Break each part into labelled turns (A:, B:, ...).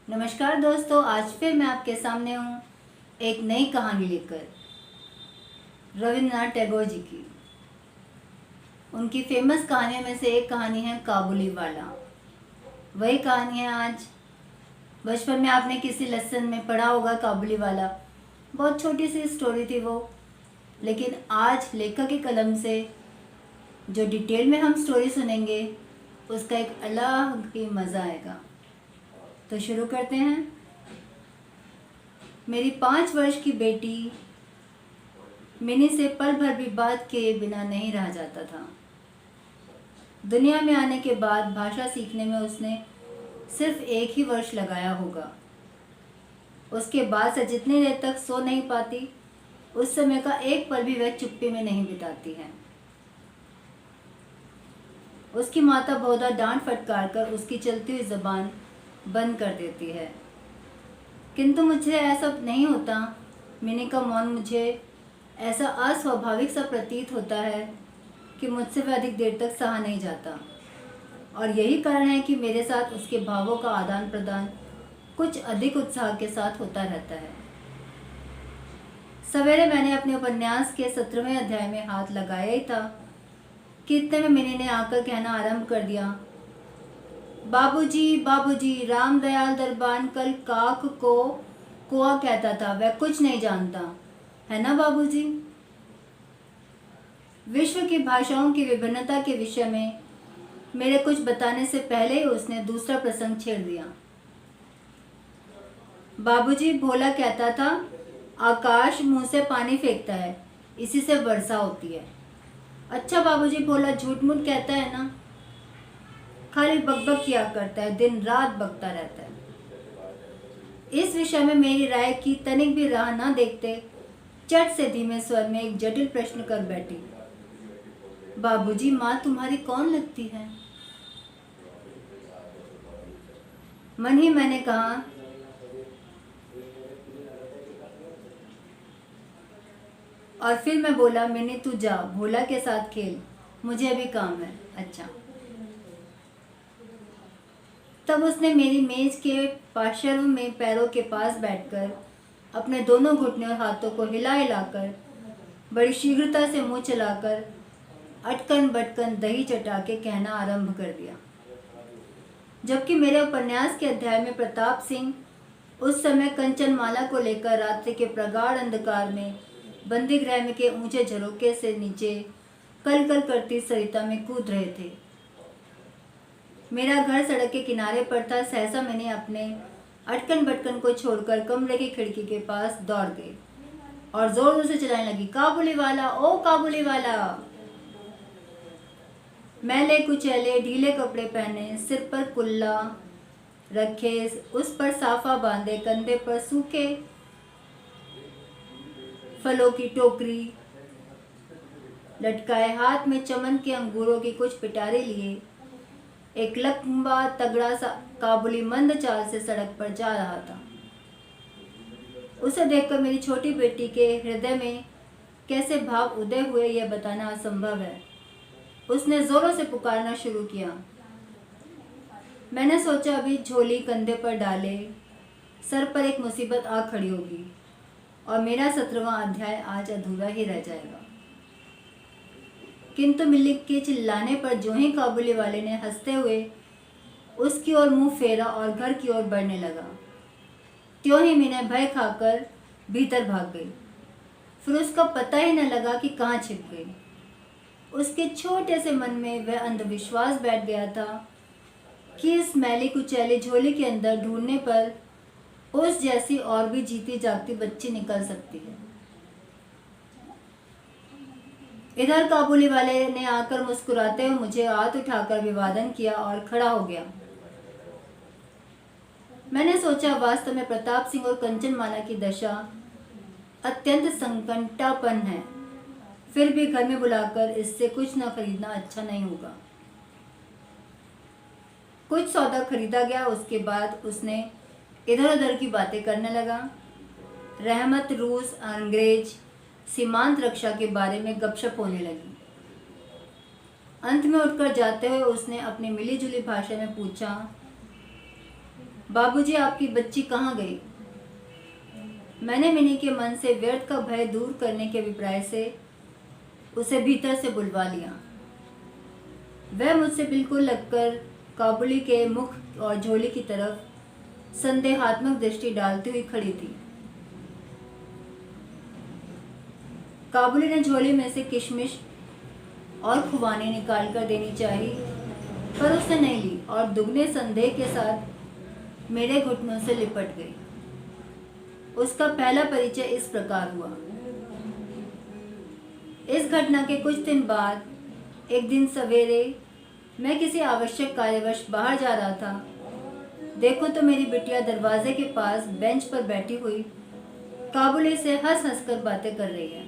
A: नमस्कार दोस्तों, आज फिर मैं आपके सामने हूँ एक नई कहानी लेकर रविंद्रनाथ टैगोर जी की। उनकी फेमस कहानियों में से एक कहानी है काबुली वाला। वही कहानी है आज। बचपन में आपने किसी लेसन में पढ़ा होगा काबुली वाला। बहुत छोटी सी स्टोरी थी वो, लेकिन आज लेखक की कलम से जो डिटेल में हम स्टोरी सुनेंगे उसका एक अलग ही मज़ा आएगा। तो शुरू करते हैं। मेरी 5 वर्ष की बेटी मिनी से पल भर भी बात किए बिना नहीं रह जाता था। दुनिया में आने के बाद भाषा सीखने में उसने सिर्फ 1 ही वर्ष लगाया होगा। उसके बाद से जितनी देर तक सो नहीं पाती, उस समय का एक पल भी वह चुप्पी में नहीं बिताती है। उसकी माता बहुधा डांट फटकार कर उसकी चलती हुई जबान बंद कर देती है, किंतु मुझे ऐसा नहीं होता। मिनी का मौन मुझे ऐसा अस्वाभाविक सा प्रतीत होता है कि मुझसे वह अधिक देर तक सहा नहीं जाता, और यही कारण है कि मेरे साथ उसके भावों का आदान प्रदान कुछ अधिक उत्साह के साथ होता रहता है। सवेरे मैंने अपने उपन्यास के 17वें अध्याय में हाथ लगाया ही था कि इतने में मिनी ने आकर कहना आरंभ कर दिया, बाबूजी बाबूजी, रामदयाल दरबान कल काक को कुआ कहता था, वह कुछ नहीं जानता है ना बाबूजी। विश्व की भाषाओं की विभिन्नता के विषय में मेरे कुछ बताने से पहले ही उसने दूसरा प्रसंग छेड़ दिया। बाबूजी, भोला कहता था आकाश मुंह से पानी फेंकता है, इसी से वर्षा होती है। अच्छा बाबूजी, भोला झूठ मूठ कहता है ना, खाली बकबक किया करता है, दिन रात बकता रहता है। इस विषय में मेरी राय की तनिक भी राह न देखते चट से धीमे स्वर में एक जटिल प्रश्न कर बैठी, बाबूजी, माँ तुम्हारी कौन लगती है? मन ही मैंने कहा, और फिर मैं बोला, मिनी तू जा, भोला के साथ खेल, मुझे अभी काम है। अच्छा। तब उसने मेरी मेज के पार्श्व में पैरों के पास बैठकर अपने दोनों घुटने और हाथों को हिला हिलाकर बड़ी शीघ्रता से मुंह चलाकर अटकन बटकन दही चटा के कहना आरंभ कर दिया। जबकि मेरे उपन्यास के अध्याय में प्रताप सिंह उस समय कंचनमाला को लेकर रात्रि के प्रगाढ़ अंधकार में बंदी गृह में के ऊंचे झरोके से नीचे कल कल करती सरिता में कूद रहे थे। मेरा घर सड़क के किनारे पर था। सहसा मैंने अपने अटकन बटकन को छोड़कर कमरे की खिड़की के पास दौड़ गई और जोर जोर से चिल्लाने लगी, काबुली वाला, ओ काबुली वाला। मैले कुचैले ढीले कपड़े पहने, सिर पर कुल्ला रखे, उस पर साफा बांधे, कंधे पर सूखे फलों की टोकरी लटकाए, हाथ में चमन के अंगूरों की कुछ पिटारी लिए, एक लंबा तगड़ा सा काबुली मंद चाल से सड़क पर जा रहा था। उसे देखकर मेरी छोटी बेटी के हृदय में कैसे भाव उदय हुए यह बताना असंभव है। उसने जोरों से पुकारना शुरू किया। मैंने सोचा अभी झोली कंधे पर डाले सर पर एक मुसीबत आ खड़ी होगी और मेरा 17वां अध्याय आज अधूरा ही रह जाएगा। किंतु मिल्ली के चिल्लाने पर जो ही काबुली वाले ने हंसते हुए उसकी ओर मुंह फेरा और घर की ओर बढ़ने लगा, त्यों ही मैंने भय खाकर भीतर भाग गई। फिर उसका पता ही न लगा कि कहाँ छिप गई। उसके छोटे से मन में वह अंधविश्वास बैठ गया था कि इस मैली कुचैली झोली के अंदर ढूंढने पर उस जैसी और भी जीती जागती बच्ची निकल सकती है। इधर काबुली वाले ने आकर मुस्कुराते हुए मुझे हाथ उठाकर अभिवादन किया और खड़ा हो गया। मैंने सोचा वास्तव में प्रताप सिंह और कंचनमाला की दशा अत्यंत संकटापन्न है, फिर भी घर में बुलाकर इससे कुछ न खरीदना अच्छा नहीं होगा। कुछ सौदा खरीदा गया। उसके बाद उसने इधर उधर की बातें करने लगा। रहमत, रूस, अंग्रेज, सीमांत रक्षा के बारे में गपशप होने लगी। अंत में उठकर जाते हुए उसने अपनी मिली जुली भाषा में पूछा, बाबूजी, आपकी बच्ची कहाँ गई? मैंने मिनी के मन से व्यर्थ का भय दूर करने के अभिप्राय से उसे भीतर से बुलवा लिया। वह मुझसे बिल्कुल लगकर काबुली के मुख और झोली की तरफ संदेहात्मक दृष्टि डालती हुई खड़ी थी। काबुली ने झोली में से किशमिश और खुबानी निकाल कर देनी चाहिए, पर उसने नहीं ली और दुगने संदेह के साथ मेरे घुटनों से लिपट गई। उसका पहला परिचय इस प्रकार हुआ। इस घटना के कुछ दिन बाद एक दिन सवेरे मैं किसी आवश्यक कार्यवश बाहर जा रहा था। देखो तो मेरी बिटिया दरवाजे के पास बेंच पर बैठी हुई काबुली से हंस हंस कर बातें कर रही है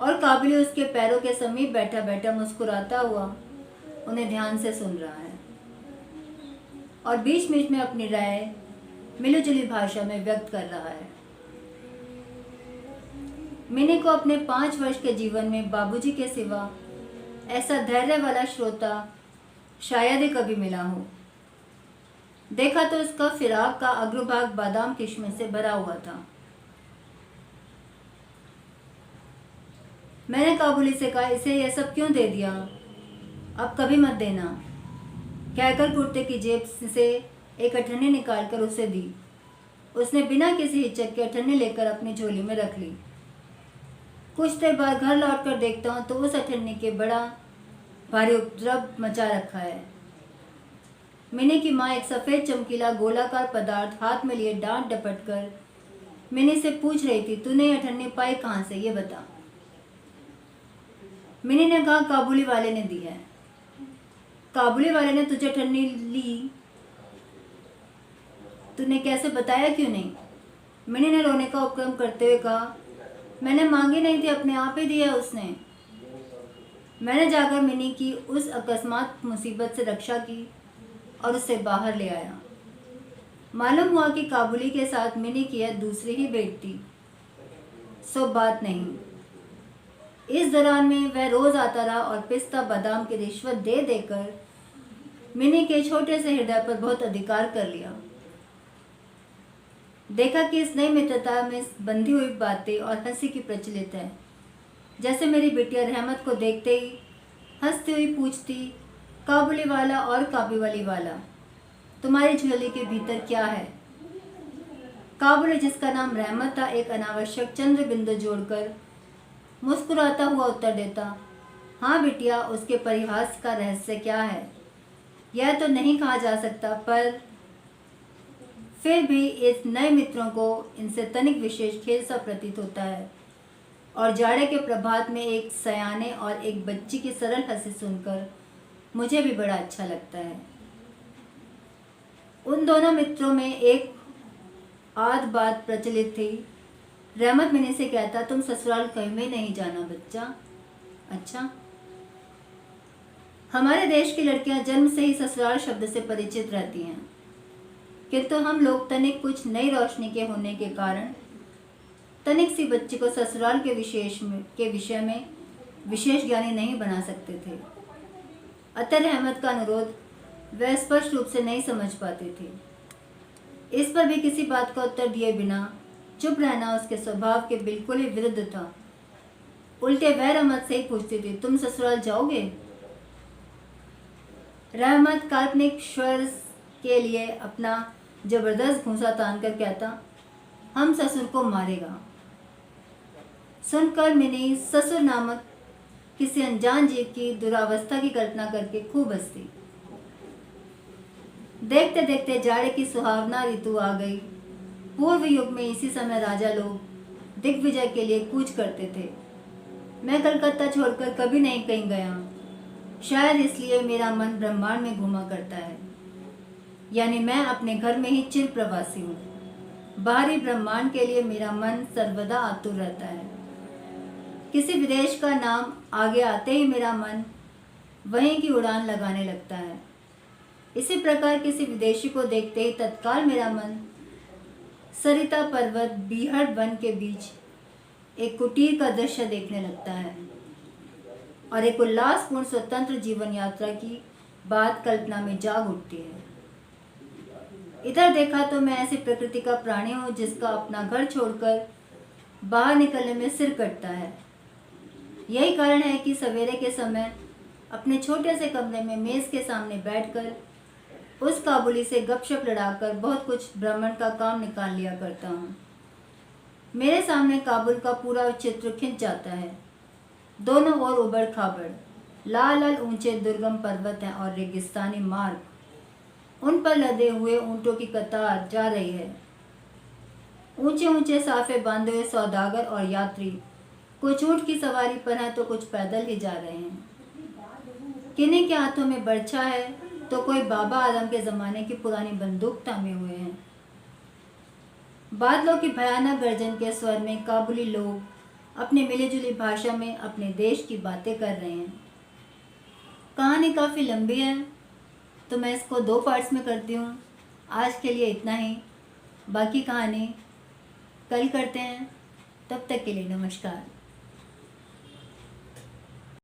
A: और काबुली उसके पैरों के समीप बैठा बैठा मुस्कुराता हुआ उन्हें ध्यान से सुन रहा है और बीच बीच में अपनी राय मिलीजुली भाषा में व्यक्त कर रहा है। मिनी को अपने 5 वर्ष के जीवन में बाबूजी के सिवा ऐसा धैर्य वाला श्रोता शायद ही कभी मिला हो। देखा तो उसका फिराक का अग्रभाग बादाम किशमिश से भरा हुआ था। मैंने काबुली से कहा, इसे यह सब क्यों दे दिया? अब कभी मत देना, कहकर कुर्ते की जेब से एक अठन्नी निकालकर उसे दी। उसने बिना किसी हिचक के अठन्नी लेकर अपनी झोली में रख ली। कुछ देर बाद घर लौटकर देखता हूँ तो उस अठन्नी के बड़ा भारी उपद्रव मचा रखा है। मिनी की माँ एक सफ़ेद चमकीला गोलाकार पदार्थ हाथ में लिए डांट डपट कर मिनी से पूछ रही थी, तूने ये अठन्नी पाई कहाँ से, ये बता। मिनी ने कहा, काबुली वाले ने दी है। काबुली वाले ने तुझे अठन्नी ली? तूने कैसे बताया क्यों नहीं? मिनी ने रोने का उपक्रम करते हुए कहा, मैंने मांगी नहीं थी, अपने आप ही दिया उसने। मैंने जाकर मिनी की उस अकस्मात मुसीबत से रक्षा की और उसे बाहर ले आया। मालूम हुआ कि काबुली के साथ मिनी की यह दूसरी ही भेंट थी। सो बात नहीं। इस दौरान में वह रोज आता रहा और पिस्ता बादाम की रिश्वत दे देकर मिनी के छोटे से हृदय पर बहुत अधिकार कर लिया। देखा कि इस नई मित्रता में बंधी हुई बातें और हंसी की प्रचलित है। जैसे मेरी बिटिया रहमत को देखते ही हंसती हुई पूछती, काबुली वाला और काबुली वाला, तुम्हारी झोली के भीतर क्या है? काबुली, जिसका नाम रहमत था, एक अनावश्यक चंद्र बिंदु जोड़कर मुस्कुराता हुआ उत्तर देता, हाँ बिटिया, उसके परिहास का रहस्य क्या है यह तो नहीं कहा जा सकता, पर फिर भी इस नए मित्रों को इनसे तनिक विशेष खेल सा प्रतीत होता है। और जाड़े के प्रभात में एक सयाने और एक बच्ची की सरल हंसी सुनकर मुझे भी बड़ा अच्छा लगता है। उन दोनों मित्रों में एक आध बात प्रचलित थी। रहमत मिनी से कहता, तुम ससुराल कहीं में नहीं जाना बच्चा। अच्छा। हमारे देश की लड़कियां जन्म से ही ससुराल शब्द से परिचित रहती हैं, किंतु हम लोग तनिक कुछ नई रोशनी के होने के कारण तनिक सी बच्ची को ससुराल के विषय में विशेष ज्ञानी नहीं बना सकते थे। अतः रहमत का अनुरोध वह स्पष्ट रूप से नहीं समझ पाते थे। इस पर भी किसी बात का उत्तर दिए बिना चुप रहना उसके स्वभाव के बिल्कुल ही विरुद्ध था। उल्टे वह रहमत से ही पूछती थी, तुम ससुराल जाओगे? रहमत काल्पनिक स्वर के लिए अपना जबरदस्त घूंसा तान कर कहता, हम ससुर को मारेगा। सुनकर मिनी ससुर नामक किसी अनजान जीव की दुरावस्था की कल्पना करके खूब हंसती। देखते देखते जाड़े की सुहावना ऋतु आ गई। पूर्व युग में इसी समय राजा लोग दिग्विजय के लिए कूच करते थे। मैं कलकत्ता छोड़कर कभी नहीं कहीं गया, शायद इसलिए मेरा मन ब्रह्मांड में घूमा करता है, यानी मैं अपने घर में ही चिर प्रवासी हूँ। बाहरी ब्रह्मांड के लिए मेरा मन सर्वदा आतुर रहता है। किसी विदेश का नाम आगे आते ही मेरा मन वहीं की उड़ान लगाने लगता है। इसी प्रकार किसी विदेशी को देखते ही तत्काल मेरा मन सरिता पर्वत बीहड़ वन के बीच एक कुटीर का दृश्य देखने लगता है और एक उल्लासपूर्ण स्वतंत्र जीवन यात्रा की बात कल्पना में जाग उठती है। इधर देखा तो मैं ऐसी प्रकृति का प्राणी हूँ जिसका अपना घर छोड़कर बाहर निकलने में सिर कटता है। यही कारण है कि सवेरे के समय अपने छोटे से कमरे में मेज़ के सामने बैठकर उस काबुली से गपशप लड़ाकर बहुत कुछ भ्रमण का काम निकाल लिया करता हूँ। मेरे सामने काबुल का पूरा चित्र खिंच जाता है। दोनों ओर उबड़ खाबड़ लाल लाल ऊंचे दुर्गम पर्वत हैं और रेगिस्तानी मार्ग, उन पर लदे हुए ऊंटों की कतार जा रही है। ऊंचे ऊंचे साफे बांधे हुए सौदागर और यात्री, कुछ ऊंट की सवारी पर हैं तो कुछ पैदल ही जा रहे हैं। किन्हीं के हाथों में बर्छा है तो कोई बाबा आदम के ज़माने की पुरानी बंदूक थामे हुए हैं। बादलों की भयानक गर्जन के स्वर में काबुली लोग अपनी मिलीजुली भाषा में अपने देश की बातें कर रहे हैं। कहानी काफ़ी लंबी है तो मैं इसको 2 पार्ट्स में करती हूँ। आज के लिए इतना ही, बाकी कहानी कल करते हैं। तब तक के लिए नमस्कार।